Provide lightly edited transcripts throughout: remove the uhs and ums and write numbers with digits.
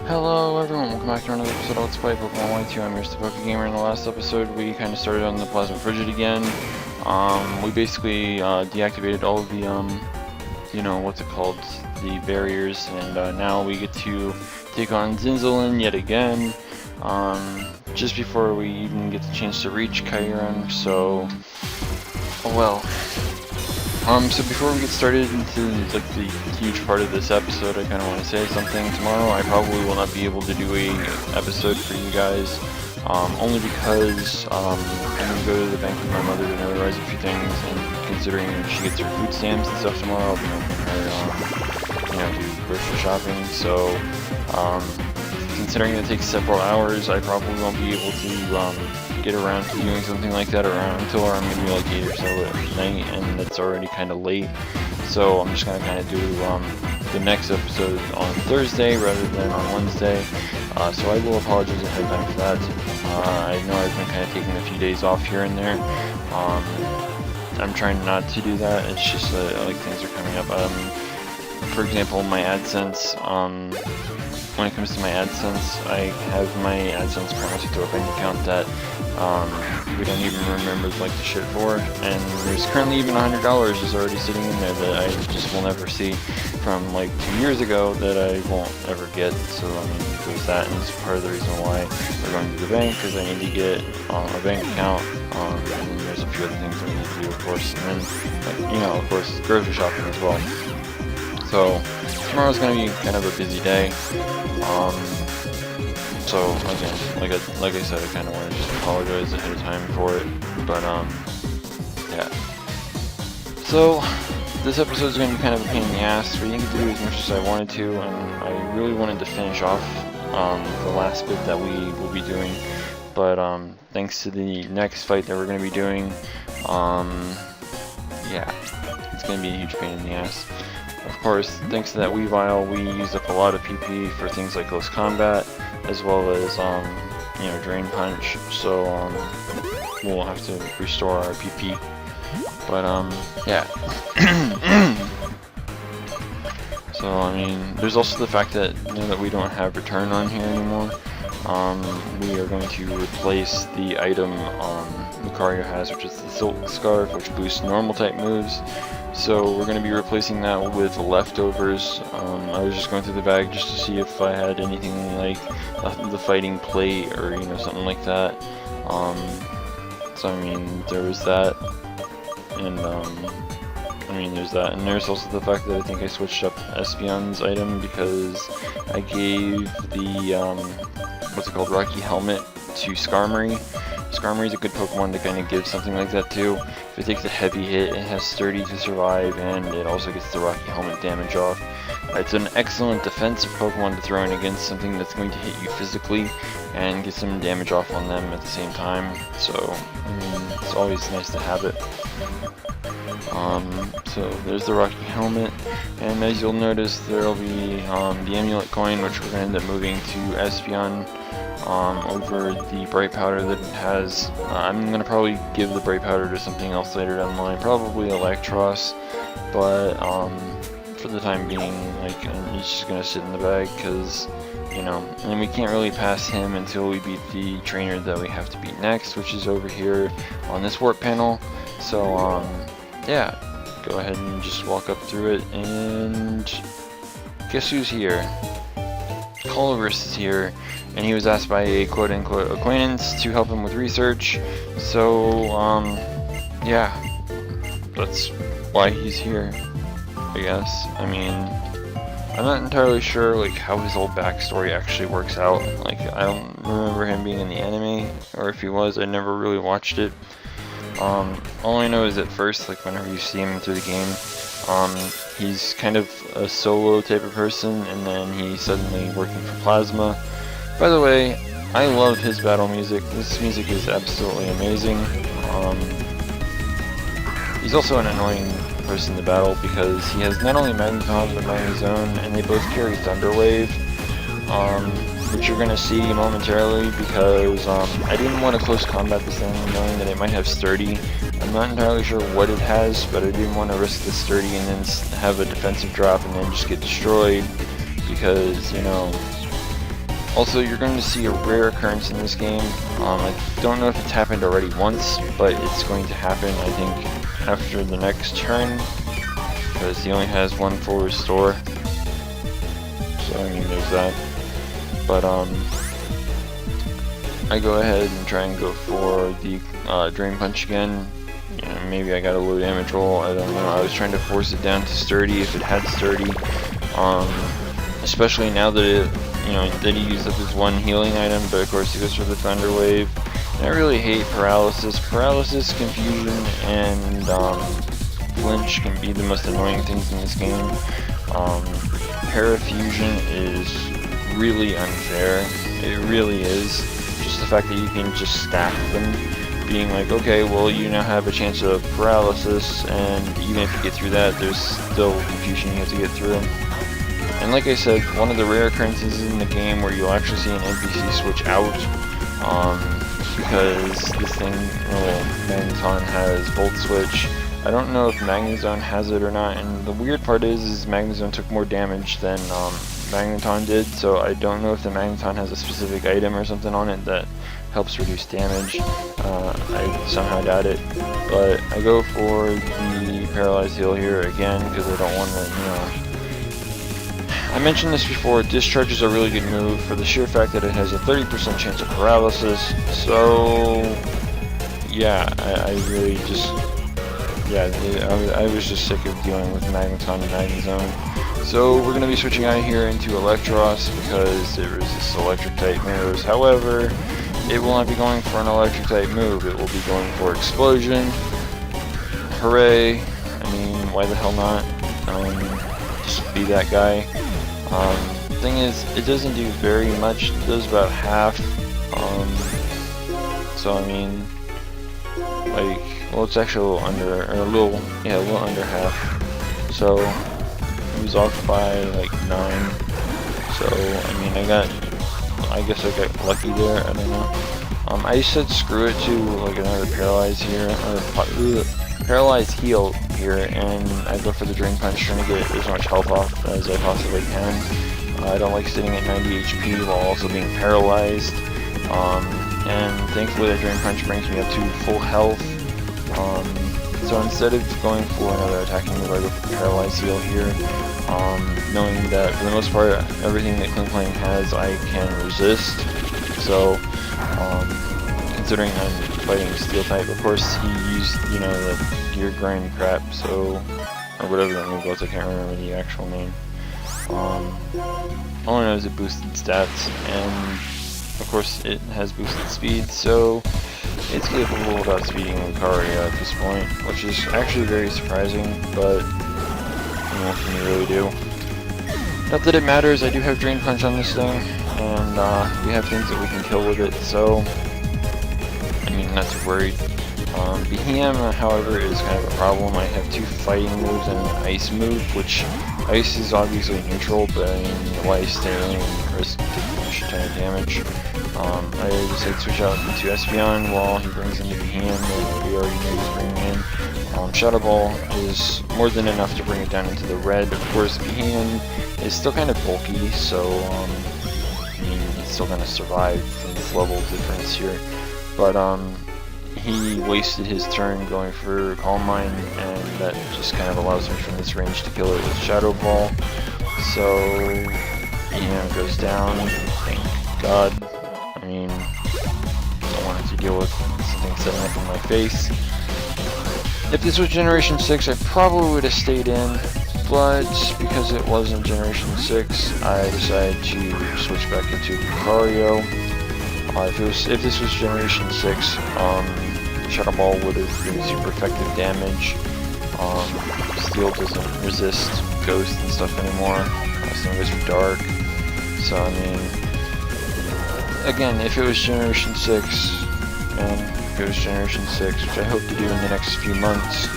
Hello everyone, welcome back to another episode of Let's Play Pokemon Y2. I'm your Gamer. In the last episode, we kind of started on the Plasma Frigid again. We basically deactivated all of the, the barriers, and now we get to take on Zinzolin yet again. Just before we even get the chance to reach Chiron, so... oh well. So before we get started into like the huge part of this episode, I kind of want to say something. Tomorrow I probably will not be able to do a episode for you guys, only because I'm going to go to the bank with my mother to notarize a few things, and considering she gets her food stamps and stuff tomorrow, I'll be helping her, do grocery shopping. So, considering it takes several hours, I probably won't be able to get around to doing something like that until around maybe like 8 or so at night, and it's already kind of late. So I'm just gonna kind of do the next episode on Thursday rather than on Wednesday. So I will apologize ahead of time for that. I know I've been kind of taking a few days off here and there. I'm trying not to do that. It's just like things are coming up. For example, my AdSense. When it comes to my AdSense, I have my AdSense promised to a bank account that we don't even remember like the shit for, and there's currently even $100 is already sitting in there that I just will never see from like 2 years ago that I won't ever get. So I mean, there's that, and it's part of the reason why we're going to the bank, because I need to get a bank account, and there's a few other things that we need to do, of course, and then of course grocery shopping as well. So tomorrow's gonna be kind of a busy day. So again, like I said, I kind of want to just apologize ahead of time for it. But yeah. So this episode is going to be kind of a pain in the ass. We didn't get to do as much as I wanted to, and I really wanted to finish off the last bit that we will be doing. But thanks to the next fight that we're going to be doing, yeah, it's going to be a huge pain in the ass. Of course, thanks to that Weavile, we used up a lot of PP for things like close combat, as well as, Drain Punch, so, we'll have to restore our PP. But, yeah. So, I mean, there's also the fact that, now that we don't have Return on here anymore, we are going to replace the item Lucario has, which is the Silk Scarf, which boosts normal type moves. So we're going to be replacing that with leftovers. I was just going through the bag just to see if I had anything like the Fighting Plate or something like that. So I mean, there was that, and there's that, and there's also the fact that I think I switched up Espeon's item because I gave the Rocky Helmet to Skarmory. Skarmory is a good Pokemon to kind of give something like that too. If it takes a heavy hit, it has Sturdy to survive, and it also gets the Rocky Helmet damage off. It's an excellent defensive Pokemon to throw in against something that's going to hit you physically and get some damage off on them at the same time. So, I mean, it's always nice to have it. So there's the Rocky Helmet, and as you'll notice, there'll be the Amulet Coin, which we're going to end up moving to Espeon. Over the Bright Powder that it has. I'm going to probably give the Bright Powder to something else later down the line, probably Electros, but for the time being, it's just going to sit in the bag, because, and we can't really pass him until we beat the trainer that we have to beat next, which is over here on this warp panel. So, yeah, go ahead and just walk up through it, and guess who's here? Colorus is here, and he was asked by a quote-unquote acquaintance to help him with research. So, yeah, that's why he's here, I guess. I mean, I'm not entirely sure, how his whole backstory actually works out. I don't remember him being in the anime, or if he was, I never really watched it. All I know is at first, whenever you see him through the game, he's kind of a solo type of person, and then he's suddenly working for Plasma. By the way, I love his battle music. This music is absolutely amazing. He's also an annoying person to battle because he has not only Magneton but Magnezone, and they both carry Thunder Wave, which you're going to see momentarily, because I didn't want to close combat this thing knowing that it might have Sturdy. I'm not entirely sure what it has, but I didn't want to risk the Sturdy and then have a defensive drop and then just get destroyed, because, Also, you're going to see a rare occurrence in this game. I don't know if it's happened already once, but it's going to happen, I think, after the next turn, because he only has one full restore. So, I mean, there's that. But, I go ahead and try and go for the Drain Punch again. You know, maybe I got a low damage roll, I don't know. I was trying to force it down to Sturdy if it had Sturdy. Especially now that it, you know, that he used up his one healing item, but of course he goes for the Thunder Wave. And I really hate Paralysis. Paralysis, Confusion, and Flinch can be the most annoying things in this game. Parafusion is really unfair. It really is. Just the fact that you can just stack them, being like, okay, well, you now have a chance of Paralysis, and even if you get through that, there's still Confusion you have to get through. And like I said, one of the rare occurrences in the game where you'll actually see an NPC switch out, because this thing, well, Magneton has Volt Switch. I don't know if Magnezone has it or not, and the weird part is Magnezone took more damage than Magneton did, so I don't know if the Magneton has a specific item or something on it that helps reduce damage. I somehow doubt it, but I go for the Paralyzed Heal here again because I don't want to, you know. I mentioned this before, Discharge is a really good move for the sheer fact that it has a 30% chance of paralysis, so yeah, I really just, yeah, I was just sick of dealing with Magneton and Magnezone. So we're going to be switching out here into Electros because it resists electric type moves. However, it will not be going for an electric type move, it will be going for Explosion. Hooray, I mean, why the hell not? Just be that guy. Thing is, it doesn't do very much, it does about half, so I mean, like, well, it's actually a little under, or a little under half, so it was off by like 9, so I mean, I guess I got lucky there, I don't know. I said screw it to like another Paralyze here, or Paralyzed Heal here, and I go for the Drain Punch, trying to get as much health off as I possibly can. I don't like sitting at 90 HP while also being paralyzed, and thankfully that Drain Punch brings me up to full health. So instead of going for another attacking move, I go for Paralyzed Heal here, knowing that for the most part everything that Klinklang has I can resist. So considering I'm fighting Steel type, of course he used, you know, the Gear Grind crap, so, or whatever that move was, I can't remember the actual name. All I know is it boosted stats, and of course it has boosted speed, so it's capable of outspeeding Lucario at this point, which is actually very surprising, but what can you really do? Not that it matters, I do have Drain Punch on this thing, and we have things that we can kill with it, so I mean, not too worried. Behem, however, is kind of a problem. I have 2 fighting moves and an ice move, which ice is obviously neutral, but I mean, the ice staring risk taking a shit ton of damage. I decided to switch out into Espeon while he brings in the Behem that we already knew he was bringing in. Shadow Ball is more than enough to bring it down into the red. Of course, Behem is still kind of bulky, so I mean, he's still going to survive from this level difference here. But he wasted his turn going for Calm Mind, and that just kind of allows me from this range to kill it with Shadow Ball. So EM goes down, thank God. I mean, don't want to deal with something setting up in my face. If this was Generation 6, I probably would have stayed in, but because it wasn't Generation 6, I decided to switch back into Lucario. If this was Generation 6, Shadow Ball would have given super effective damage. Steel doesn't resist Ghost and stuff anymore. Same goes for Dark. So I mean, again, if it was Generation 6, which I hope to do in the next few months,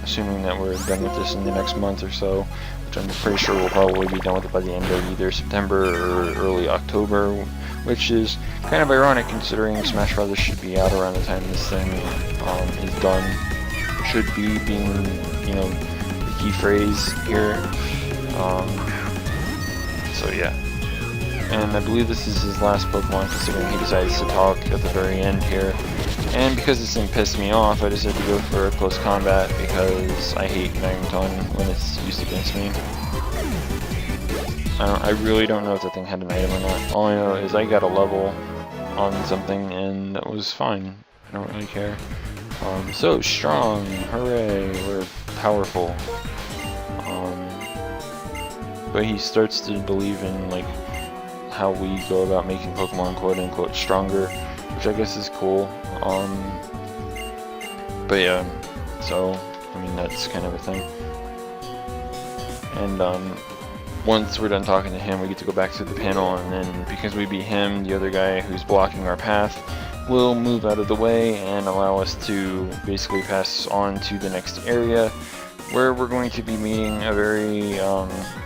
assuming that we're done with this in the next month or so, which I'm pretty sure we'll probably be done with it by the end of either September or early October, which is kind of ironic considering Smash Brothers should be out around the time this thing is done. Should be being, you know, the key phrase here. So yeah. and I believe this is his last Pokemon, considering he decides to talk at the very end here. And because this thing pissed me off, I decided to go for a close combat because I hate Magneton when it's used against me. I really don't know if that thing had an item or not. All I know is I got a level on something and that was fine. I don't really care. So strong, hooray, we're powerful. But he starts to believe in like how we go about making Pokemon quote unquote stronger, which I guess is cool. But yeah, so I mean that's kind of a thing. And once we're done talking to him, we get to go back to the panel, and then because we beat him, the other guy who's blocking our path will move out of the way and allow us to basically pass on to the next area, where we're going to be meeting a very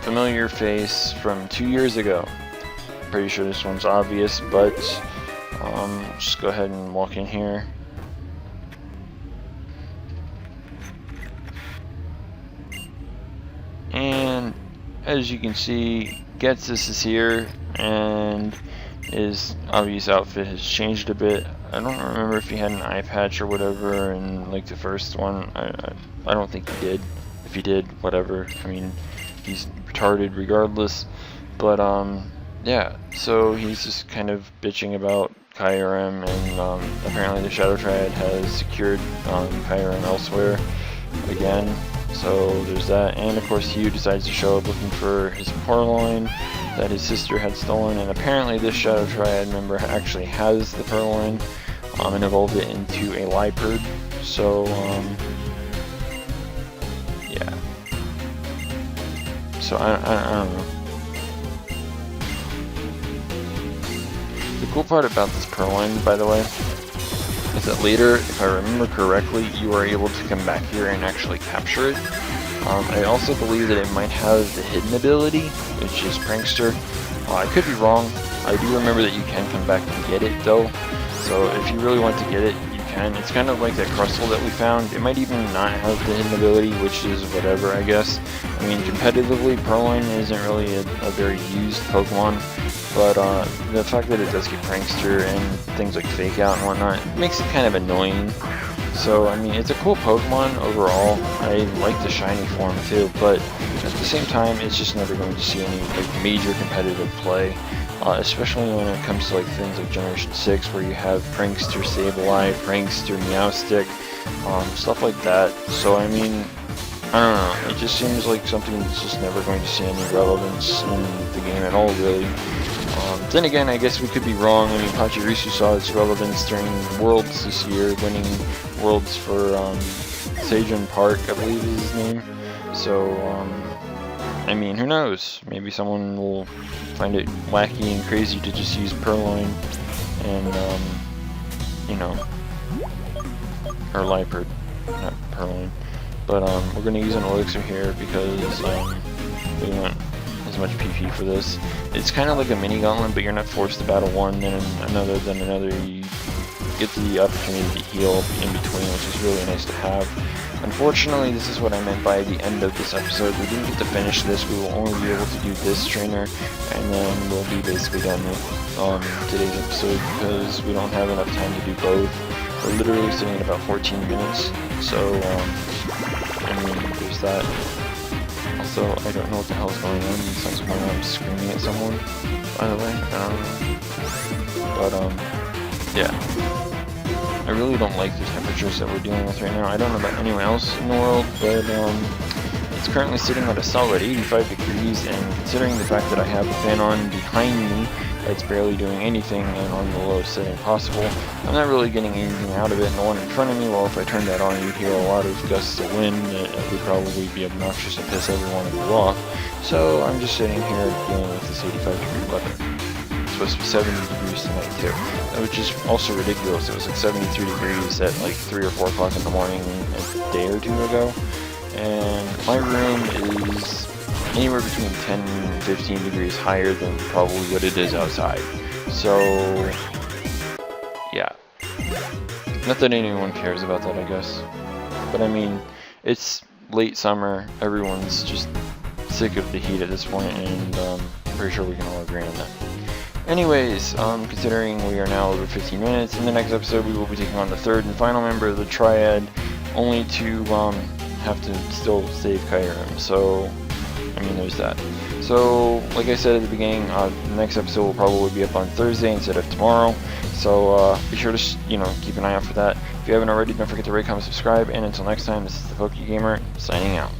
familiar face from 2 years ago. Pretty sure this one's obvious, but just go ahead and walk in here. And as you can see, Getsus is here, and his obvious outfit has changed a bit. I don't remember if he had an eye patch or whatever in like the first one. I don't think he did. If he did, whatever. I mean, he's retarded regardless. But yeah, so he's just kind of bitching about Kyurem, and apparently the Shadow Triad has secured Kyurem elsewhere again. So there's that, and of course Hugh decides to show up looking for his Purloin that his sister had stolen, and apparently this Shadow Triad member actually has the Purloin and evolved it into a Liepard. So yeah. So I don't know. The cool part about this Purloin, by the way, is that later, if I remember correctly, you are able to come back here and actually capture it. I also believe that it might have the hidden ability, which is Prankster. I could be wrong. I do remember that you can come back and get it though. So if you really want to get it, you can. It's kind of like that Crustle that we found. It might even not have the hidden ability, which is whatever, I guess. I mean, competitively, Purloin isn't really a very used Pokemon. But the fact that it does get Prankster and things like Fake Out and whatnot makes it kind of annoying. So, I mean, it's a cool Pokemon overall. I like the shiny form too, but at the same time, it's just never going to see any like major competitive play. Especially when it comes to like things like Generation 6, where you have Prankster, Sableye, Prankster, Meowstic, stuff like that. So, I mean, I don't know. It just seems like something that's just never going to see any relevance in the game at all, really. Then again, I guess we could be wrong. I mean, Pachirisu saw its relevance during Worlds this year, winning Worlds for Sejun Park, I believe is his name. So, I mean, who knows? Maybe someone will find it wacky and crazy to just use Purloin and, you know, or Liepard, not Purloin. But we're going to use an Elixir here because we want as much PP for this. It's kind of like a mini gauntlet, but you're not forced to battle one, then another, then another. You get the opportunity to heal in between, which is really nice to have. Unfortunately, this is what I meant by the end of this episode. We didn't get to finish this. We will only be able to do this trainer, and then we'll be basically done with today's episode because we don't have enough time to do both. We're literally sitting at about 14 minutes, so I mean, there's that. Also, I don't know what the hell's going on. It sounds like my mom's screaming at someone, by the way. I don't know. But, yeah. I really don't like the temperatures that we're dealing with right now. I don't know about anyone else in the world, but, it's currently sitting at a solid 85 degrees, and considering the fact that I have a fan on behind me that's barely doing anything and on the lowest setting possible, I'm not really getting anything out of it. And the one in front of me, well, if I turned that on, you'd hear a lot of gusts of wind that would probably be obnoxious and piss every one of you off. So I'm just sitting here dealing with this 85 degree weather. It's supposed to be 70 degrees tonight too, which is also ridiculous. It was like 73 degrees at like 3 or 4 o'clock in the morning a day or two ago. And my room is anywhere between 10 and 15 degrees higher than probably what it is outside. So, yeah. Not that anyone cares about that, I guess. But I mean, it's late summer. Everyone's just sick of the heat at this point, and I'm pretty sure we can all agree on that. Anyways, considering we are now over 15 minutes, in the next episode we will be taking on the third and final member of the Triad, only to have to still save Kyurem. So, I mean, there's that. So, like I said at the beginning, the next episode will probably be up on Thursday instead of tomorrow. So be sure to keep an eye out for that. If you haven't already, don't forget to rate, comment, subscribe, and until next time, this is the PokeGamer signing out.